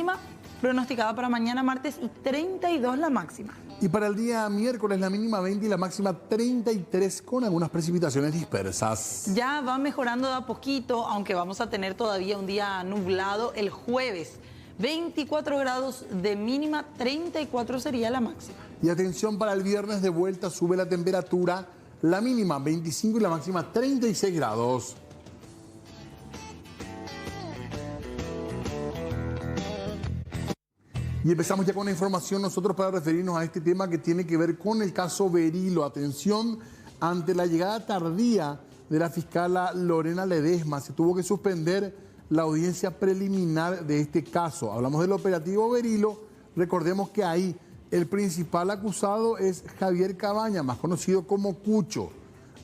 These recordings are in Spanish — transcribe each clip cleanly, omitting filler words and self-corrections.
mínima pronosticada para mañana martes y 32 la máxima. Y para el día miércoles la mínima 20 y la máxima 33 con algunas precipitaciones dispersas. Ya va mejorando de a poquito, aunque vamos a tener todavía un día nublado el jueves. 24 grados de mínima, 34 sería la máxima. Y atención, para el viernes de vuelta sube la temperatura, la mínima 25 y la máxima 36 grados. Y empezamos ya con la información nosotros para referirnos a este tema que tiene que ver con el caso Berilo. Atención, ante la llegada tardía de la fiscala Lorena Ledesma, se tuvo que suspender la audiencia preliminar de este caso. Hablamos del operativo Berilo. Recordemos que ahí el principal acusado es Javier Cabaña, más conocido como Cucho.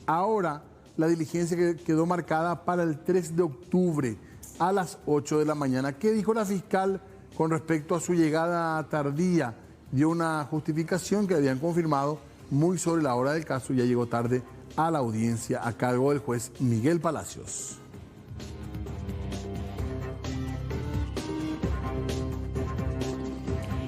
Ahora la diligencia quedó marcada para el 3 de octubre a las 8 de la mañana. ¿Qué dijo la fiscal con respecto a su llegada tardía? Dio una justificación que habían confirmado muy sobre la hora del caso. Ya llegó tarde a la audiencia a cargo del juez Miguel Palacios.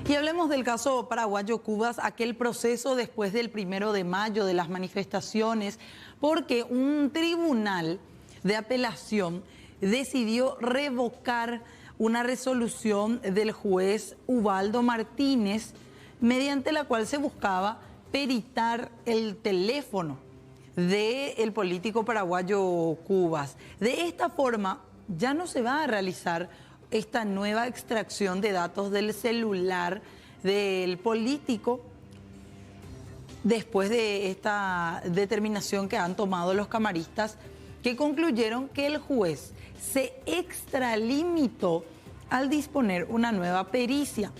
Y hablemos del caso paraguayo Cubas, aquel proceso después del 1 de mayo de las manifestaciones, porque un tribunal de apelación decidió revocar una resolución del juez Ubaldo Martínez, mediante la cual se buscaba peritar el teléfono del político paraguayo Cubas. De esta forma, ya no se va a realizar esta nueva extracción de datos del celular del político después de esta determinación que han tomado los camaristas, que concluyeron que el juez se extralimitó al disponer una nueva pericia.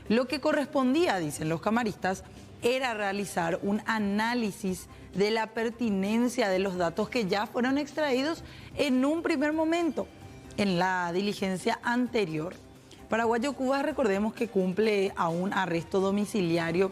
Lo que correspondía, dicen los camaristas, era realizar un análisis de la pertinencia de los datos que ya fueron extraídos en un primer momento, en la diligencia anterior. Paraguayo Cubas, recordemos que cumple a un arresto domiciliario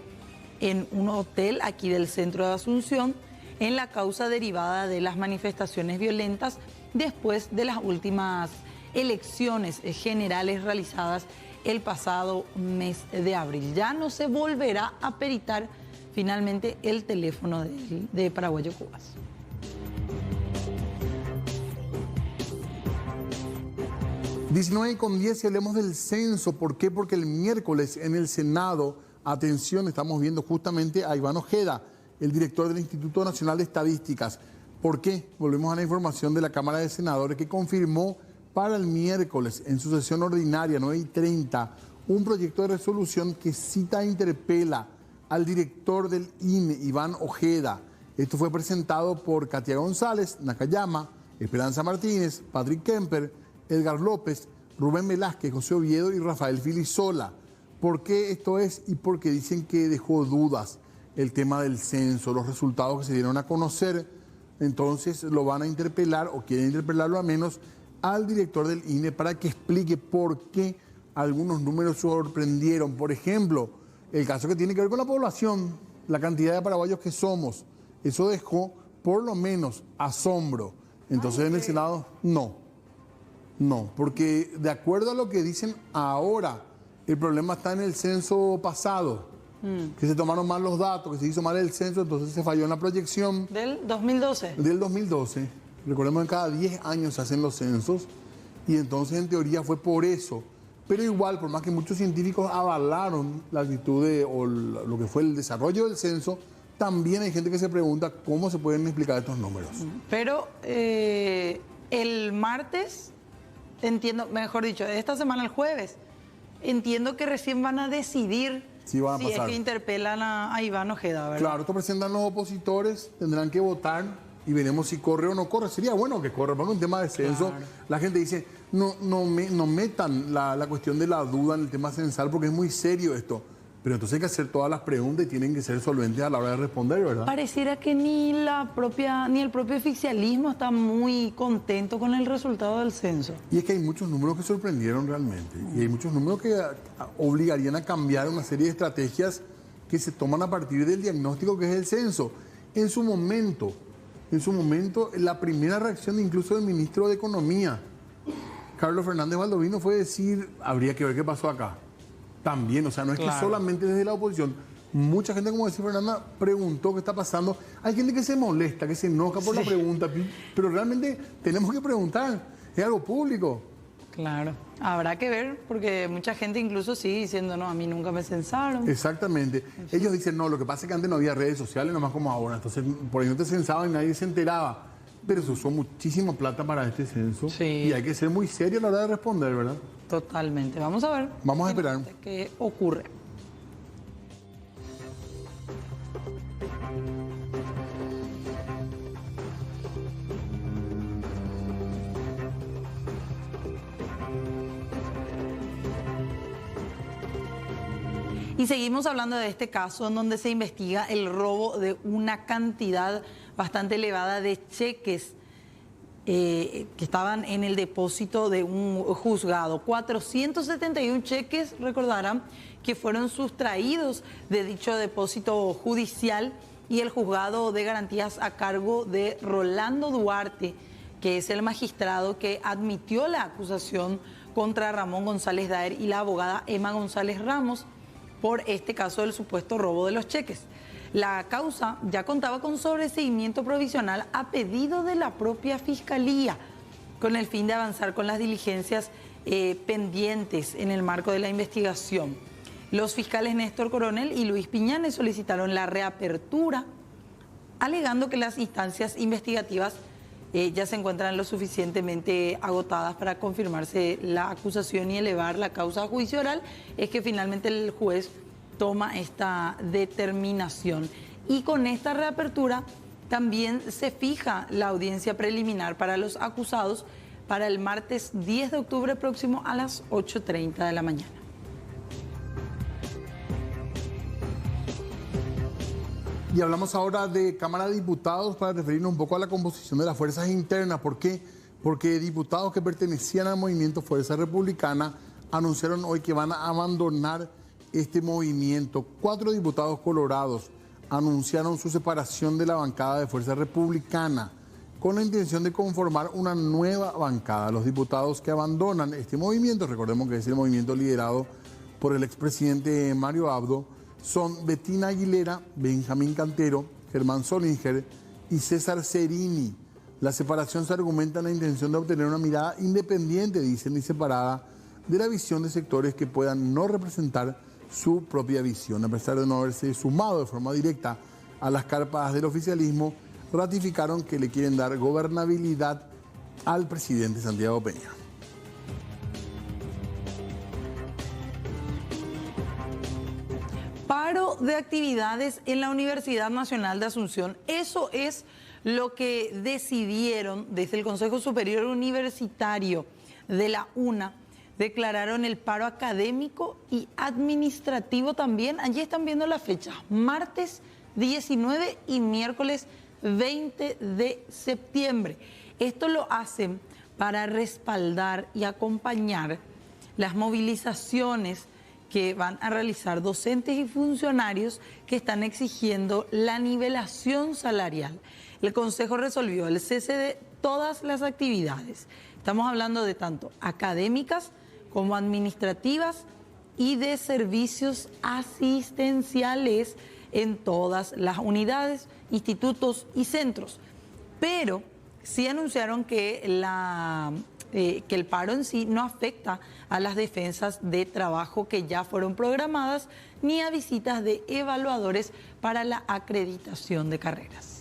en un hotel aquí del centro de Asunción en la causa derivada de las manifestaciones violentas después de las últimas elecciones generales realizadas el pasado mes de abril. Ya no se volverá a peritar finalmente el teléfono de Paraguayo Cubas. (19:10) y hablemos del censo. ¿Por qué? Porque el miércoles en el Senado, atención, estamos viendo justamente a Iván Ojeda, el director del Instituto Nacional de Estadísticas. ¿Por qué? Volvemos a la información de la Cámara de Senadores que confirmó para el miércoles en su sesión ordinaria 9:30 un proyecto de resolución que cita e interpela al director del INE, Iván Ojeda. Esto fue presentado por Katia González, Nakayama, Esperanza Martínez, Patrick Kemper, Edgar López, Rubén Velázquez, José Oviedo y Rafael Filisola. ¿Por qué esto es? Y porque dicen que dejó dudas el tema del censo, los resultados que se dieron a conocer. Entonces lo van a interpelar, o quieren interpelarlo al menos, al director del INE para que explique por qué algunos números sorprendieron. Por ejemplo, el caso que tiene que ver con la población, la cantidad de paraguayos que somos. Eso dejó por lo menos asombro. Entonces en el Senado, no, porque de acuerdo a lo que dicen ahora, el problema está en el censo pasado, que se tomaron mal los datos, que se hizo mal el censo, entonces se falló en la proyección. ¿Del 2012? Del 2012. Recordemos que cada 10 años se hacen los censos y entonces en teoría fue por eso. Pero igual, por más que muchos científicos avalaron la actitud o lo que fue el desarrollo del censo, también hay gente que se pregunta cómo se pueden explicar estos números. Pero el martes, entiendo, mejor dicho, esta semana el jueves, entiendo que recién van a decidir sí, van a si pasar. Es que interpelan a Iván Ojeda, ¿verdad? Claro, esto presentan los opositores, tendrán que votar y veremos si corre o no corre. Sería bueno que corra, porque un tema de censo, claro. La gente dice, no metan la cuestión de la duda en el tema censal porque es muy serio esto. Pero entonces hay que hacer todas las preguntas y tienen que ser solventes a la hora de responder, ¿verdad? Pareciera que ni el propio oficialismo está muy contento con el resultado del censo. Y es que hay muchos números que sorprendieron realmente. Y hay muchos números que obligarían a cambiar una serie de estrategias que se toman a partir del diagnóstico que es el censo. En su momento, la primera reacción incluso del ministro de Economía, Carlos Fernández Baldovino fue decir, habría que ver qué pasó acá. También, o sea, no es que solamente desde la oposición. Mucha gente, como decía Fernanda, preguntó qué está pasando. Hay gente que se molesta, que se enoja por la pregunta, pero realmente tenemos que preguntar. Es algo público. Claro, habrá que ver, porque mucha gente incluso sigue diciendo, no, a mí nunca me censaron. Exactamente. Ellos dicen, no, lo que pasa es que antes no había redes sociales, nomás como ahora. Entonces, por ahí no te censaban y nadie se enteraba. Pero se usó muchísima plata para este censo. Sí. Y hay que ser muy serio a la hora de responder, ¿verdad? Totalmente. Vamos a ver. Vamos a esperar. ¿Qué ocurre? Y seguimos hablando de este caso en donde se investiga el robo de una cantidad bastante elevada de cheques que estaban en el depósito de un juzgado. 471 cheques, recordarán, que fueron sustraídos de dicho depósito judicial, y el juzgado de garantías a cargo de Rolando Duarte, que es el magistrado que admitió la acusación contra Ramón González Daer y la abogada Emma González Ramos por este caso del supuesto robo de los cheques. La causa ya contaba con sobreseimiento provisional a pedido de la propia Fiscalía, con el fin de avanzar con las diligencias pendientes en el marco de la investigación. Los fiscales Néstor Coronel y Luis Piñanes solicitaron la reapertura, alegando que las instancias investigativas ya se encuentran lo suficientemente agotadas para confirmarse la acusación y elevar la causa a juicio oral. Es que finalmente el juez toma esta determinación. Y con esta reapertura también se fija la audiencia preliminar para los acusados para el martes 10 de octubre próximo a las 8:30 de la mañana. Y hablamos ahora de Cámara de Diputados para referirnos un poco a la composición de las fuerzas internas. ¿Por qué? Porque diputados que pertenecían al movimiento Fuerza Republicana anunciaron hoy que van a abandonar este movimiento. 4 diputados colorados anunciaron su separación de la bancada de Fuerza Republicana con la intención de conformar una nueva bancada. Los diputados que abandonan este movimiento, recordemos que es el movimiento liderado por el expresidente Mario Abdo, son Betina Aguilera, Benjamín Cantero, Germán Solinger y César Cerini. La separación se argumenta en la intención de obtener una mirada independiente, dicen, y separada de la visión de sectores que puedan no representar su propia visión. A pesar de no haberse sumado de forma directa a las carpas del oficialismo, ratificaron que le quieren dar gobernabilidad al presidente Santiago Peña. Paro de actividades en la Universidad Nacional de Asunción. Eso es lo que decidieron desde el Consejo Superior Universitario de la UNA. Declararon el paro académico y administrativo también. Allí están viendo la fecha, martes 19 y miércoles 20 de septiembre. Esto lo hacen para respaldar y acompañar las movilizaciones que van a realizar docentes y funcionarios que están exigiendo la nivelación salarial. El Consejo resolvió el cese de todas las actividades. Estamos hablando de tanto académicas como administrativas y de servicios asistenciales en todas las unidades, institutos y centros. Pero sí anunciaron que el paro en sí no afecta a las defensas de trabajo que ya fueron programadas ni a visitas de evaluadores para la acreditación de carreras.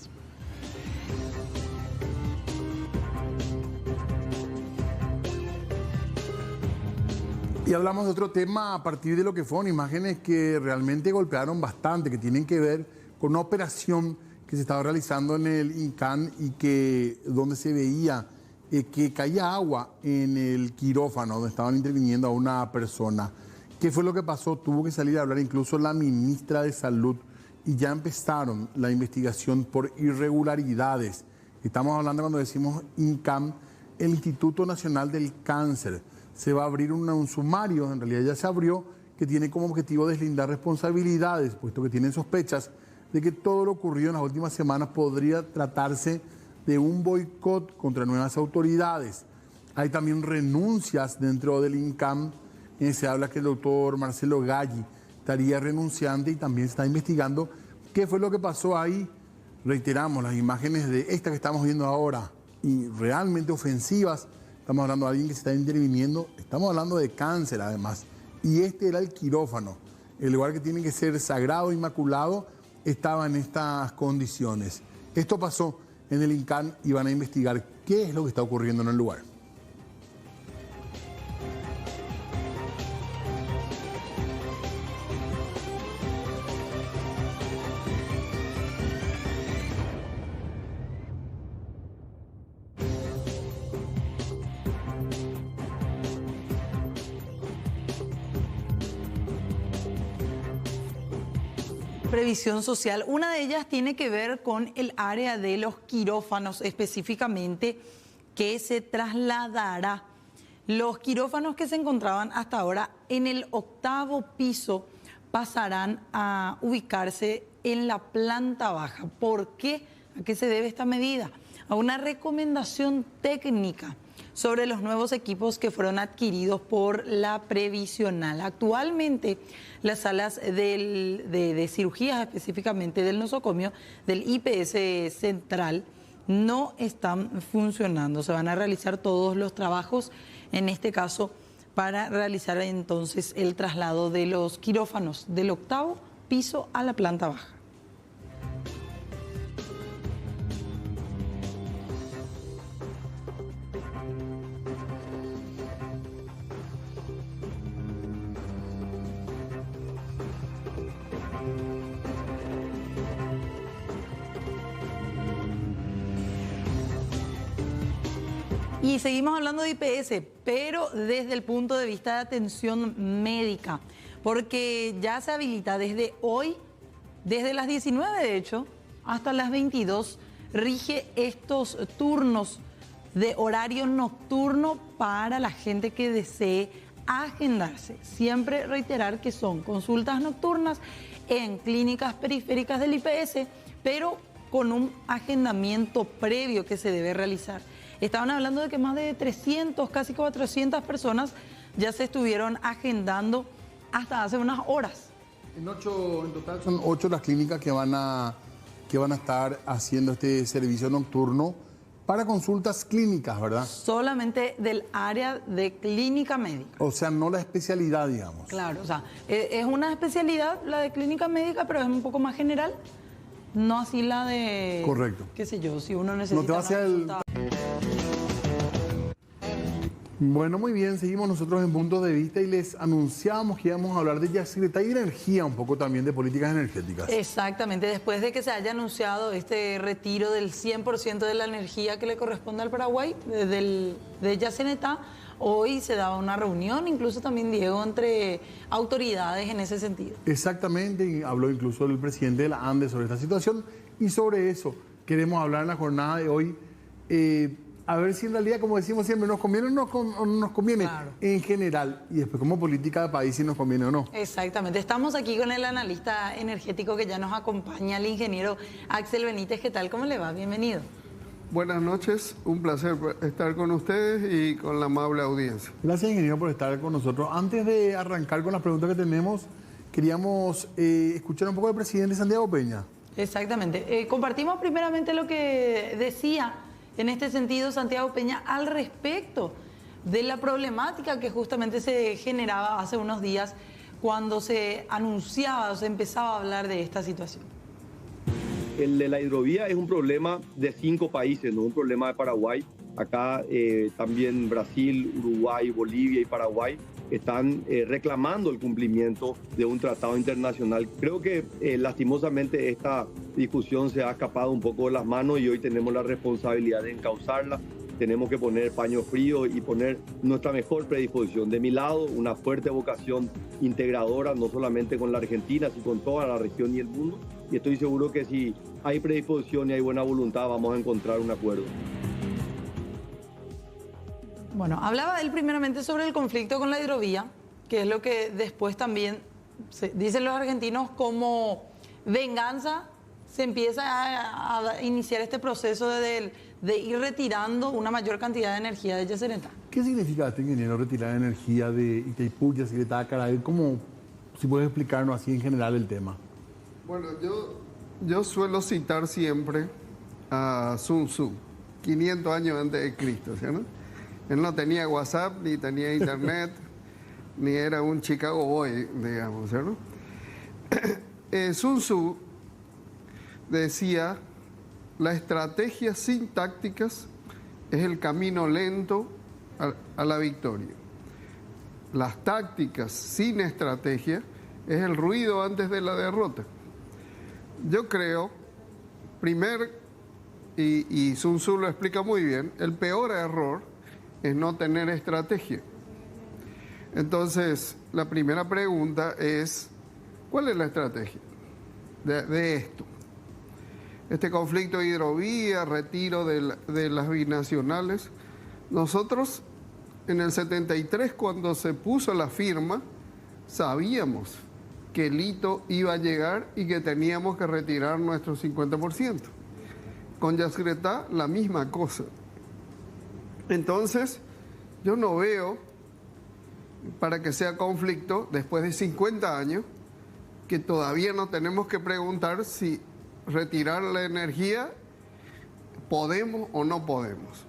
Y hablamos de otro tema a partir de lo que fueron imágenes que realmente golpearon bastante, que tienen que ver con una operación que se estaba realizando en el INCAN y donde se veía que caía agua en el quirófano donde estaban interviniendo a una persona. ¿Qué fue lo que pasó? Tuvo que salir a hablar incluso la ministra de Salud y ya empezaron la investigación por irregularidades. Estamos hablando, cuando decimos INCAN, el Instituto Nacional del Cáncer. Se va a abrir un sumario, en realidad ya se abrió, que tiene como objetivo deslindar responsabilidades, puesto que tienen sospechas de que todo lo ocurrido en las últimas semanas podría tratarse de un boicot contra nuevas autoridades. Hay también renuncias dentro del INCAM. Se habla que el doctor Marcelo Galli estaría renunciante y también se está investigando qué fue lo que pasó ahí. Reiteramos, las imágenes de esta que estamos viendo ahora y realmente ofensivas. Estamos hablando de alguien que se está interviniendo, estamos hablando de cáncer además. Y este era el quirófano. El lugar que tiene que ser sagrado, inmaculado, estaba en estas condiciones. Esto pasó en el INCAM y van a investigar qué es lo que está ocurriendo en el lugar. Previsión social. Una de ellas tiene que ver con el área de los quirófanos específicamente, que se trasladará. Los quirófanos que se encontraban hasta ahora en el 8º piso pasarán a ubicarse en la planta baja. ¿Por qué? ¿A qué se debe esta medida? A una recomendación técnica sobre los nuevos equipos que fueron adquiridos por la previsional. Actualmente, las salas de cirugías, específicamente del nosocomio, del IPS central, no están funcionando. Se van a realizar todos los trabajos, en este caso, para realizar entonces el traslado de los quirófanos del 8º piso a la planta baja. Y seguimos hablando de IPS, pero desde el punto de vista de atención médica, porque ya se habilita desde hoy, desde las 19 de hecho, hasta las 22, rige estos turnos de horario nocturno para la gente que desee agendarse. Siempre reiterar que son consultas nocturnas en clínicas periféricas del IPS, pero con un agendamiento previo que se debe realizar. Estaban hablando de que más de 300, casi 400 personas ya se estuvieron agendando hasta hace unas horas. En total son 8 las clínicas que van a estar haciendo este servicio nocturno para consultas clínicas, ¿verdad? Solamente del área de clínica médica. O sea, no la especialidad, digamos. Claro, o sea, es una especialidad la de clínica médica, pero es un poco más general. No así la de... Correcto. Qué sé yo, si uno necesita... No te va hacia el... Bueno, muy bien, seguimos nosotros en Puntos de Vista y les anunciamos que íbamos a hablar de Yacyretá y de energía, un poco también de políticas energéticas. Exactamente, después de que se haya anunciado este retiro del 100% de la energía que le corresponde al Paraguay, de Yacyretá, hoy se daba una reunión, incluso también, Diego, entre autoridades en ese sentido. Exactamente, y habló incluso el presidente de la ANDE sobre esta situación y sobre eso queremos hablar en la jornada de hoy. A ver si en realidad, como decimos siempre, nos conviene o no nos conviene, claro, en general, y después como política de país si nos conviene o no. Exactamente. Estamos aquí con el analista energético que ya nos acompaña, el ingeniero Axel Benítez. ¿Qué tal? ¿Cómo le va? Bienvenido. Buenas noches, un placer estar con ustedes y con la amable audiencia. Gracias, ingeniero, por estar con nosotros. Antes de arrancar con las preguntas que tenemos, queríamos escuchar un poco del presidente Santiago Peña. Exactamente. Compartimos primeramente lo que decía en este sentido Santiago Peña al respecto de la problemática que justamente se generaba hace unos días cuando se anunciaba o se empezaba a hablar de esta situación. El de la hidrovía es un problema de 5 países, no un problema de Paraguay. Acá también Brasil, Uruguay, Bolivia y Paraguay están reclamando el cumplimiento de un tratado internacional. Creo que lastimosamente esta discusión se ha escapado un poco de las manos y hoy tenemos la responsabilidad de encauzarla. Tenemos que poner paño frío y poner nuestra mejor predisposición. De mi lado, una fuerte vocación integradora, no solamente con la Argentina, sino con toda la región y el mundo. Y estoy seguro que si hay predisposición y hay buena voluntad, vamos a encontrar un acuerdo. Bueno, hablaba él primeramente sobre el conflicto con la hidrovía, que es lo que después también dicen los argentinos como venganza. Se empieza a iniciar este proceso de ir retirando una mayor cantidad de energía de Yacyretá. ¿Qué significa este ingeniero retirar energía de Itaipú, Yacyretá, Caraí? ¿Cómo, si puedes explicarnos así en general el tema? Bueno, yo suelo citar siempre a Sun Tzu, 500 años antes de Cristo, ¿sí, no? Él no tenía WhatsApp, ni tenía internet, ni era un Chicago Boy, digamos, ¿sí, no? Sun Tzu decía, la estrategia sin tácticas es el camino lento a la victoria. Las tácticas sin estrategia es el ruido antes de la derrota. Yo creo, y Sun Tzu lo explica muy bien, el peor error es no tener estrategia. Entonces, la primera pregunta es, ¿cuál es la estrategia de esto? Este conflicto de hidrovía, retiro de las binacionales. Nosotros, en el 73, cuando se puso la firma, sabíamos que el hito iba a llegar y que teníamos que retirar nuestro 50%. Con Yacyretá, la misma cosa. Entonces, yo no veo, para que sea conflicto, después de 50 años, que todavía nos tenemos que preguntar si retirar la energía podemos o no podemos.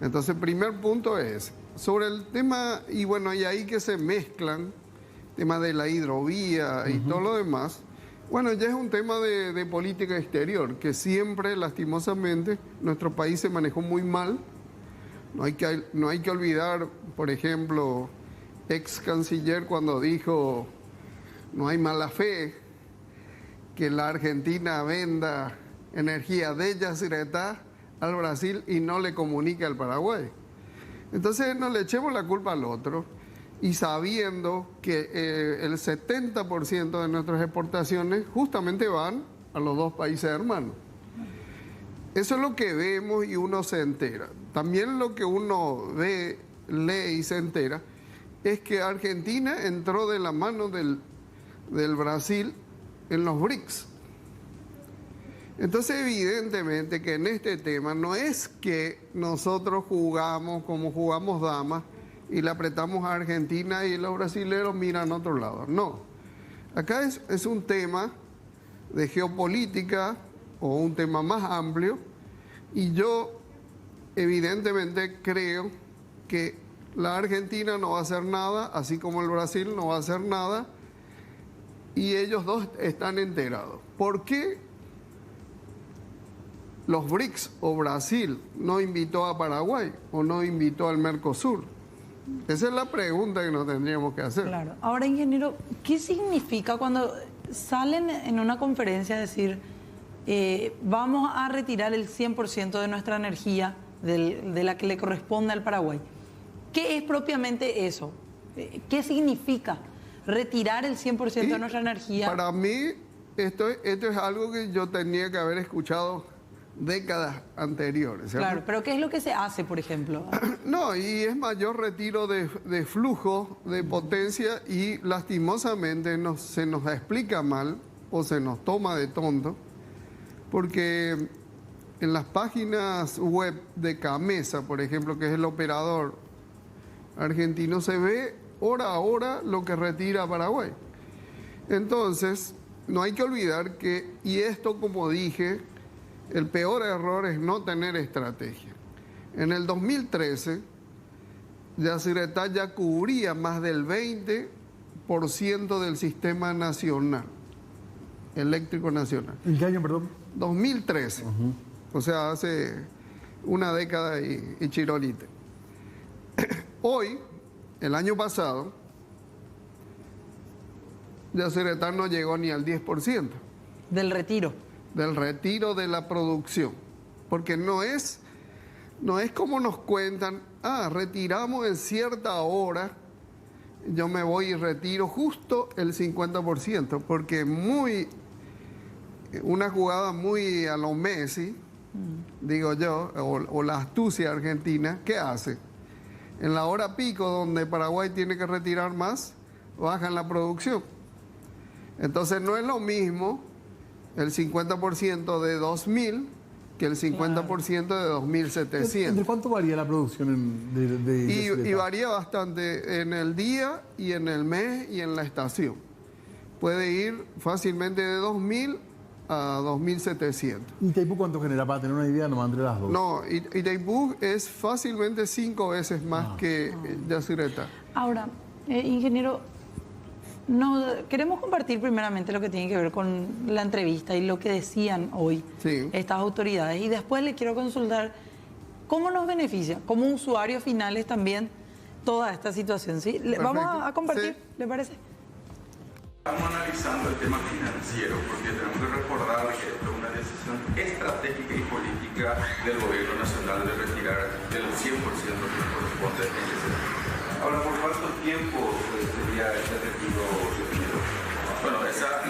Entonces, el primer punto es, sobre el tema, y bueno, y ahí que se mezclan, tema de la hidrovía y todo lo demás, bueno, ya es un tema de política exterior, que siempre, lastimosamente, nuestro país se manejó muy mal. No hay que olvidar, por ejemplo, ex canciller cuando dijo, no hay mala fe, que la Argentina venda energía de Yacyretá al Brasil y no le comunique al Paraguay. Entonces no le echemos la culpa al otro y sabiendo que el 70% de nuestras exportaciones justamente van a los dos países hermanos. Eso es lo que vemos y uno se entera. También lo que uno ve, lee y se entera es que Argentina entró de la mano del Brasil en los BRICS. Entonces, evidentemente que en este tema no es que nosotros jugamos como jugamos damas y le apretamos a Argentina y los brasileños miran a otro lado. No. Acá es un tema de geopolítica o un tema más amplio y yo evidentemente creo que la Argentina no va a hacer nada, así como el Brasil no va a hacer nada, y ellos dos están enterados. ¿Por qué los BRICS o Brasil no invitó a Paraguay o no invitó al Mercosur? Esa es la pregunta que nos tendríamos que hacer. Claro. Ahora, ingeniero, ¿qué significa cuando salen en una conferencia a decir vamos a retirar el 100% de nuestra energía de la que le corresponde al Paraguay? ¿Qué es propiamente eso? ¿Qué significa retirar el 100% de nuestra energía? Para mí, esto es algo que yo tenía que haber escuchado décadas anteriores, ¿cierto? Claro, pero ¿qué es lo que se hace, por ejemplo? No, y es mayor retiro de flujo, de potencia, y lastimosamente se nos explica mal o se nos toma de tonto, porque en las páginas web de CAMESA, por ejemplo, que es el operador argentino, se ve hora a hora lo que retira Paraguay. Entonces, no hay que olvidar que, y esto como dije, el peor error es no tener estrategia. En el 2013, Yacyretá ya cubría más del 20% del sistema nacional, eléctrico nacional. ¿En qué año, perdón? 2013, o sea, hace una década y chirolite. Hoy, el año pasado, Yacyretá no llegó ni al 10%. Del retiro. Del retiro de la producción. Porque no es como nos cuentan, retiramos en cierta hora, yo me voy y retiro justo el 50%, porque una jugada muy a lo Messi, digo yo, o la astucia argentina, ¿qué hace? En la hora pico, donde Paraguay tiene que retirar más, bajan la producción. Entonces no es lo mismo el 50% de 2.000 que el 50% de 2.700. ¿Entre cuánto varía la producción de Y varía bastante en el día y en el mes y en la estación. Puede ir fácilmente de 2.000 a 2.700. ¿Y Itaipú cuánto genera? Para tener una idea nomás entre las dos. No, Itaipú es fácilmente 5 veces más que Yacyretá. Ahora, ingeniero, queremos compartir primeramente lo que tiene que ver con la entrevista y lo que decían hoy estas autoridades. Y después le quiero consultar cómo nos beneficia, como usuarios finales también, toda esta situación. ¿Sí? Vamos a compartir, ¿le parece? Estamos analizando el tema financiero porque tenemos que recordar que esto es una decisión estratégica y política del gobierno nacional de retirar el 100% que corresponde en ese sentido. Ahora, ¿por cuánto tiempo sería este retiro definido? Bueno, esa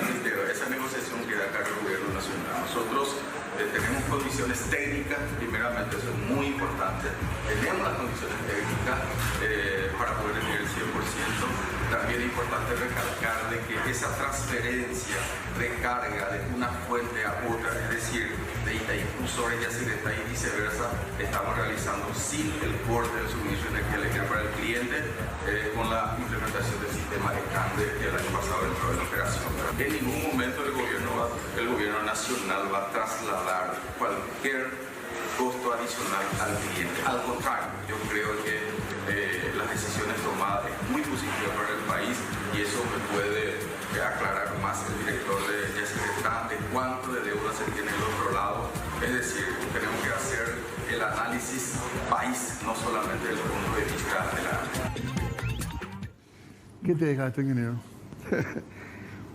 negociación queda a cargo del gobierno nacional. Nosotros tenemos condiciones técnicas, primeramente, eso es muy importante. Tenemos las condiciones técnicas para poder retirar el 100%. También es importante recalcar de que esa transferencia de carga de una fuente a otra, es decir, de Itaipú sobre Yacyretá y viceversa, estamos realizando sin el corte del suministro de energía eléctrica para el cliente con la implementación del sistema ECANDE que el año pasado entró en operación. En ningún momento el gobierno nacional va a trasladar cualquier costo adicional al cliente. Al contrario, yo creo que las decisiones tomadas es muy positiva para el país y eso me puede aclarar más el director de Yacyretá de cuánto de deuda se tiene del otro lado. Es decir, tenemos que hacer el análisis país, no solamente desde el punto de vista de la... ¿Qué te deja esto, ingeniero?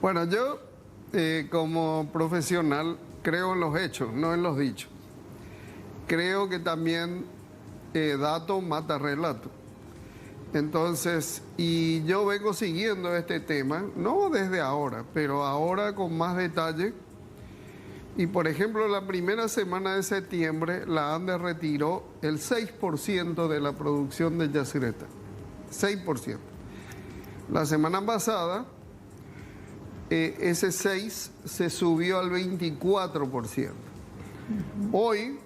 Bueno, yo como profesional creo en los hechos, no en los dichos. Creo que también dato mata relato. Entonces, y yo vengo siguiendo este tema, no desde ahora, pero ahora con más detalle. Y por ejemplo, la primera semana de septiembre, la ANDE retiró el 6% de la producción de Yacyretá. 6%. La semana pasada, ese 6 se subió al 24%. Hoy,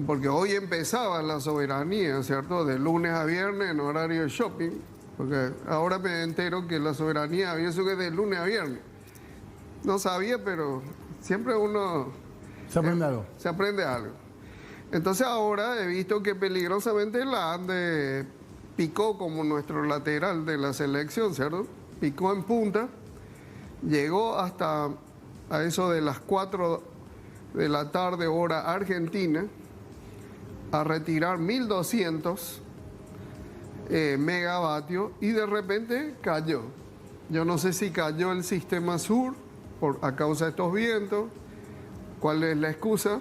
porque hoy empezaba la soberanía, ¿cierto? De lunes a viernes en horario de shopping, porque ahora me entero que la soberanía había subido de lunes a viernes. No sabía, pero siempre uno... ¿Se aprende algo? Se aprende algo. Entonces ahora he visto que peligrosamente la ANDE picó como nuestro lateral de la selección, ¿cierto? Picó en punta, llegó hasta a eso de las 4 de la tarde hora argentina, a retirar 1.200 megavatios y de repente cayó. Yo no sé si cayó el sistema sur a causa de estos vientos, cuál es la excusa,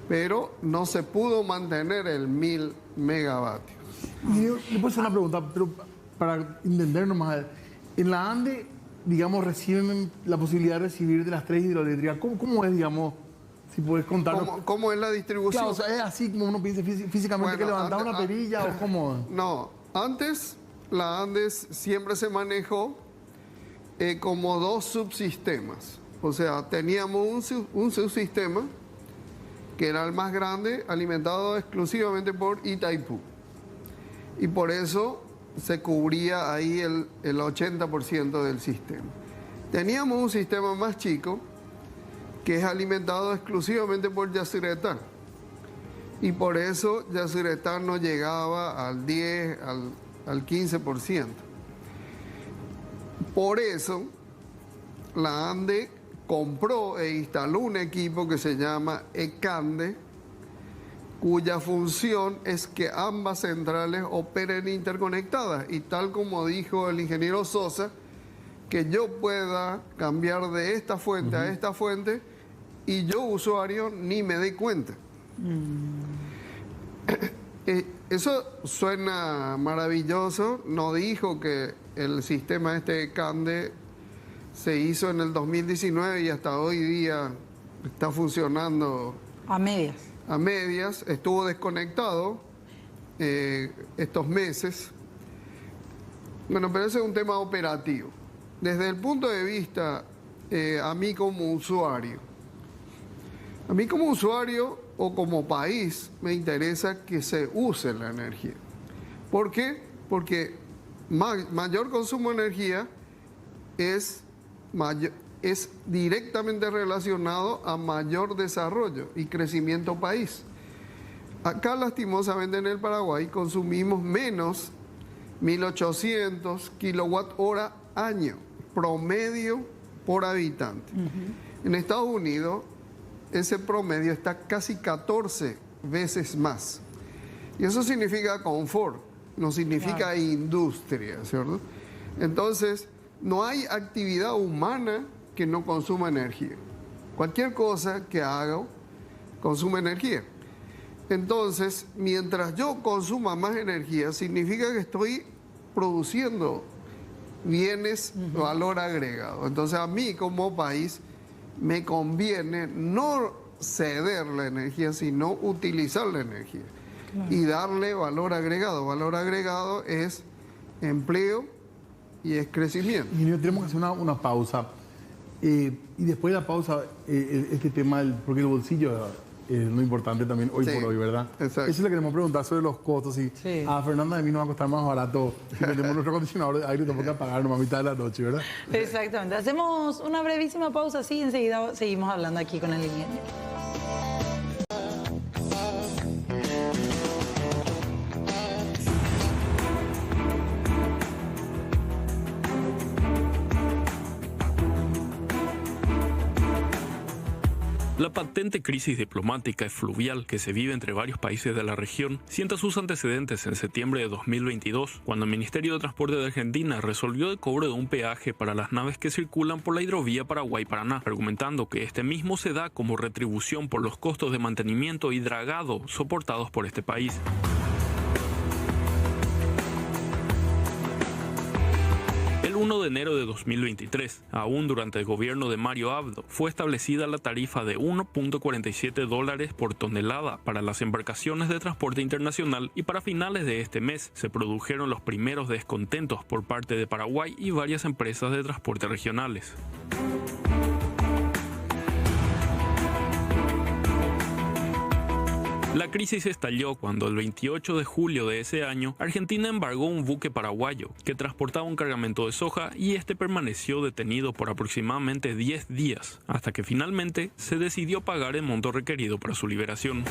pero no se pudo mantener el 1.000 megavatios. Y le puedo hacer una pregunta, pero para entendernos más. En la ANDE, digamos, reciben la posibilidad de recibir de las 3 hidroeléctricas. ¿Cómo es, digamos? Si puedes contarnos. ¿Cómo es la distribución? Claro, o sea, es así como uno piensa físicamente, bueno, que levantar una perilla o cómo. No, antes la Andes siempre se manejó como 2 subsistemas. O sea, teníamos un subsistema que era el más grande, alimentado exclusivamente por Itaipú. Y por eso se cubría ahí el 80% del sistema. Teníamos un sistema más chico, que es alimentado exclusivamente por Yacyretá. Y por eso Yacyretá no llegaba al 10, al 15%. Por eso la ANDE compró e instaló un equipo que se llama ECANDE, cuya función es que ambas centrales operen interconectadas. Y tal como dijo el ingeniero Sosa, que yo pueda cambiar de esta fuente a esta fuente y yo, usuario, ni me dé cuenta. Eso suena maravilloso. No dijo que el sistema este CANDE se hizo en el 2019 y hasta hoy día está funcionando a medias. A medias. Estuvo desconectado estos meses. Bueno, pero ese es un tema operativo. Desde el punto de vista, a mí como usuario, A mí como usuario o como país me interesa que se use la energía. ¿Por qué? Porque mayor consumo de energía es directamente relacionado a mayor desarrollo y crecimiento país. Acá lastimosamente en el Paraguay consumimos menos 1.800 kilowatt-hora año promedio por habitante. En Estados Unidos ese promedio está casi 14 veces más. Y eso significa confort, no significa industria, ¿cierto? Entonces, no hay actividad humana que no consuma energía. Cualquier cosa que haga consume energía. Entonces, mientras yo consuma más energía, significa que estoy produciendo bienes de valor agregado. Entonces, a mí como país me conviene no ceder la energía, sino utilizar la energía y darle valor agregado. Valor agregado es empleo y es crecimiento. Y tenemos que hacer una pausa. Y después de la pausa, este tema, porque el bolsillo es lo importante también hoy por hoy, ¿verdad? Exacto. Eso es lo que queremos preguntar sobre los costos. Y a Fernanda de mí nos va a costar más barato si tenemos nuestro acondicionador de aire y tenemos que apagarnos a mitad de la noche, ¿verdad? Exactamente. Hacemos una brevísima pausa, sí, enseguida seguimos hablando aquí con el ingeniero. La patente crisis diplomática y fluvial que se vive entre varios países de la región sienta sus antecedentes en septiembre de 2022, cuando el Ministerio de Transporte de Argentina resolvió el cobro de un peaje para las naves que circulan por la hidrovía Paraguay-Paraná, argumentando que este mismo se da como retribución por los costos de mantenimiento y dragado soportados por este país. El 1 de enero de 2023, aún durante el gobierno de Mario Abdo, fue establecida la tarifa de $1.47 por tonelada para las embarcaciones de transporte internacional y para finales de este mes se produjeron los primeros descontentos por parte de Paraguay y varias empresas de transporte regionales. La crisis estalló cuando el 28 de julio de ese año, Argentina embargó un buque paraguayo que transportaba un cargamento de soja y este permaneció detenido por aproximadamente 10 días, hasta que finalmente se decidió pagar el monto requerido para su liberación.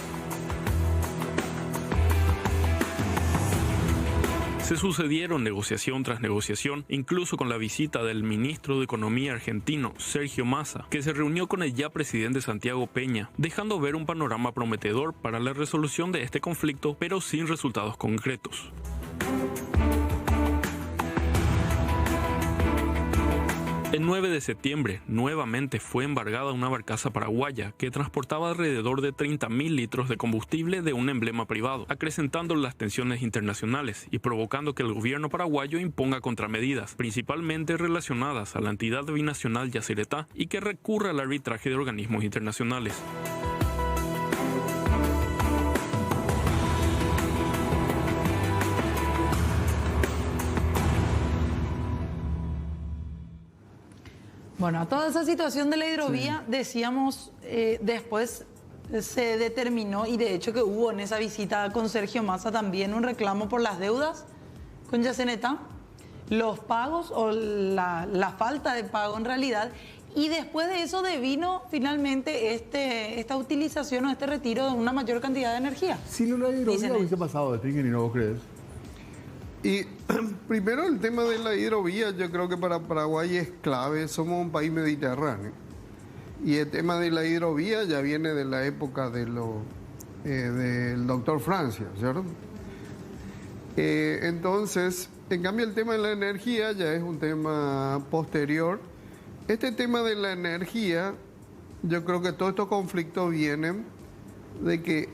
Se sucedieron negociación tras negociación, incluso con la visita del ministro de Economía argentino, Sergio Massa, que se reunió con el ya presidente Santiago Peña, dejando ver un panorama prometedor para la resolución de este conflicto, pero sin resultados concretos. El 9 de septiembre, nuevamente fue embargada una barcaza paraguaya que transportaba alrededor de 30.000 litros de combustible de un emblema privado, acrecentando las tensiones internacionales y provocando que el gobierno paraguayo imponga contramedidas, principalmente relacionadas a la entidad binacional Yacyretá y que recurra al arbitraje de organismos internacionales. Bueno, a toda esa situación de la hidrovía, decíamos, después se determinó, y de hecho que hubo en esa visita con Sergio Massa también un reclamo por las deudas con Yacyretá, los pagos o la falta de pago en realidad, y después de eso devino finalmente esta utilización o este retiro de una mayor cantidad de energía. Si no la hidrovía hubiese pasado esto, ingeniero, ¿vos crees? Y primero el tema de la hidrovía, yo creo que para Paraguay es clave, somos un país mediterráneo. Y el tema de la hidrovía ya viene de la época del doctor Francia, ¿cierto? Entonces, en cambio el tema de la energía ya es un tema posterior. Este tema de la energía, yo creo que todos estos conflictos vienen de que,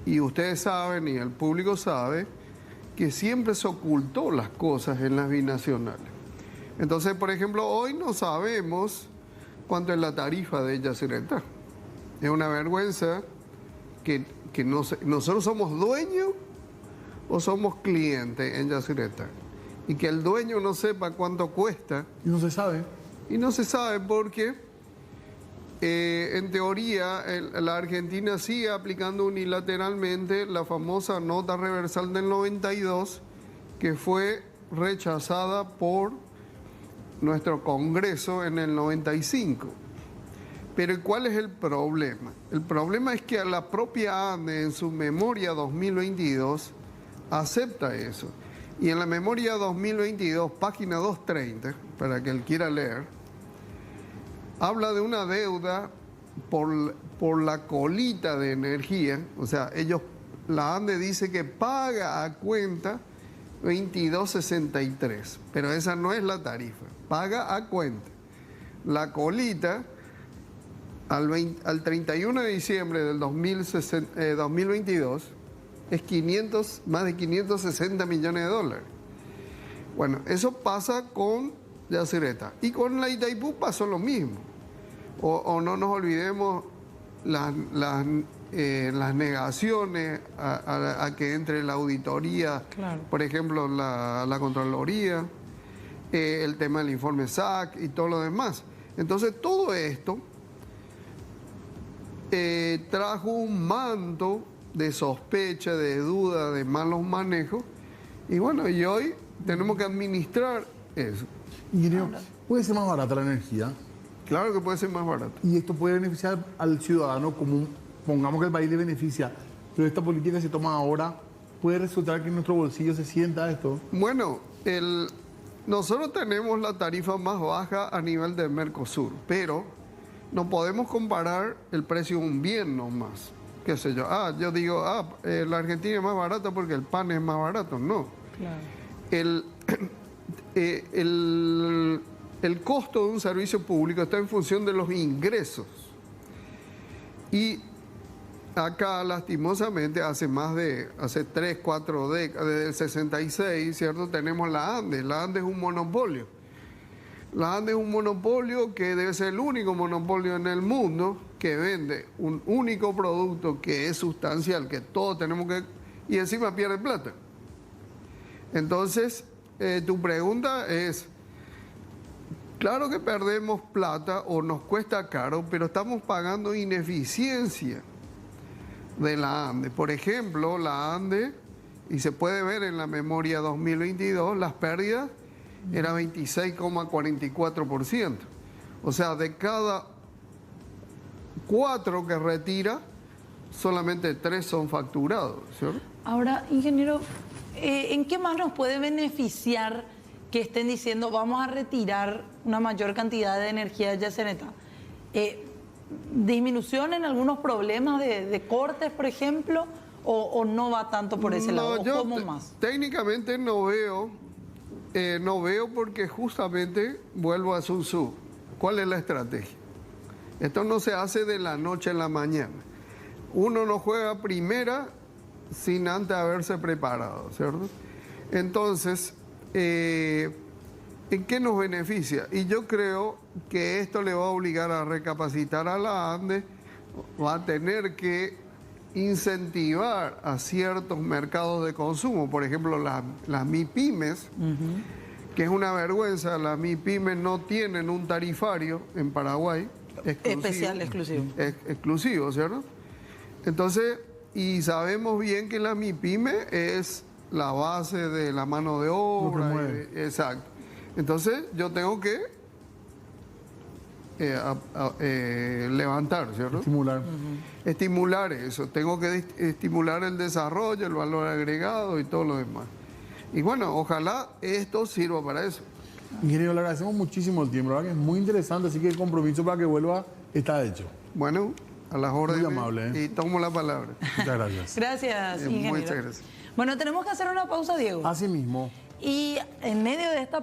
y ustedes saben y el público sabe, que siempre se ocultó las cosas en las binacionales. Entonces, por ejemplo, hoy no sabemos cuánto es la tarifa de Yacyretá. Es una vergüenza que nosotros somos dueños o somos clientes en Yacyretá. Y que el dueño no sepa cuánto cuesta. Y no se sabe. Y no se sabe porque En teoría, la Argentina sigue aplicando unilateralmente la famosa nota reversal del 92, que fue rechazada por nuestro Congreso en el 95. Pero ¿cuál es el problema? El problema es que la propia ANDE en su memoria 2022 acepta eso. Y en la memoria 2022, página 230, para que él quiera leer, habla de una deuda por la colita de energía. O sea, la ANDE dice que paga a cuenta 22.63, pero esa no es la tarifa, paga a cuenta. La colita al 31 de diciembre del 2022 es más de 560 millones de dólares. Bueno, eso pasa con Yacyretá. Y con la Itaipú pasó lo mismo. O no nos olvidemos las negaciones a que entre la auditoría, claro. Por ejemplo, la Contraloría, el tema del informe SAC y todo lo demás. Entonces, todo esto trajo un manto de sospecha, de duda, de malos manejos. Y bueno, y hoy tenemos que administrar eso. Ingeniero, ¿puede ser más barata la energía? Claro que puede ser más barato. Y esto puede beneficiar al ciudadano común. Pongamos que el país le beneficia, pero esta política que se toma ahora, ¿puede resultar que en nuestro bolsillo se sienta esto? Bueno, nosotros tenemos la tarifa más baja a nivel del Mercosur, pero no podemos comparar el precio de un bien nomás. ¿Qué sé yo? Yo digo, la Argentina es más barata porque el pan es más barato. No. Claro. El costo de un servicio público está en función de los ingresos. Y acá, lastimosamente, hace 3, 4 décadas, desde el 66, ¿cierto? Tenemos la ANDE. La ANDE es un monopolio. La ANDE es un monopolio que debe ser el único monopolio en el mundo que vende un único producto que es sustancial, que todos tenemos que... y encima pierde plata. Entonces, tu pregunta es... Claro que perdemos plata o nos cuesta caro, pero estamos pagando ineficiencia de la ANDE. Por ejemplo, la ANDE, y se puede ver en la memoria 2022, las pérdidas eran 26,44%. O sea, de cada 4 que retira, solamente 3 son facturados, ¿cierto? Ahora, ingeniero, ¿en qué más nos puede beneficiar que estén diciendo vamos a retirar una mayor cantidad de energía de Yacyretá? ¿Disminución en algunos problemas de cortes, por ejemplo? ¿O no va tanto por ese lado? ¿Cómo más? Técnicamente no veo porque justamente vuelvo a Sun Tzu. ¿Cuál es la estrategia? Esto no se hace de la noche a la mañana. Uno no juega primera sin antes haberse preparado, ¿cierto? Entonces, ¿en qué nos beneficia? Y yo creo que esto le va a obligar a recapacitar a la ANDE, va a tener que incentivar a ciertos mercados de consumo, por ejemplo las MIPYMES, que es una vergüenza, las MIPYMES no tienen un tarifario en Paraguay exclusivo, ¿cierto? Entonces, y sabemos bien que la MIPYME es la base de la mano de obra. Exacto. Entonces, yo tengo que levantar, ¿cierto? Estimular. Estimular eso. Tengo que estimular el desarrollo, el valor agregado y todo lo demás. Y bueno, ojalá esto sirva para eso. Ingeniero, le agradecemos muchísimo el tiempo, la verdad que es muy interesante, así que el compromiso para que vuelva está hecho. Bueno, a las órdenes. Muy amable, y tomo la palabra. Muchas gracias. Gracias, ingeniero. Muchas gracias. Bueno, tenemos que hacer una pausa, Diego. Así mismo. Y en medio de esta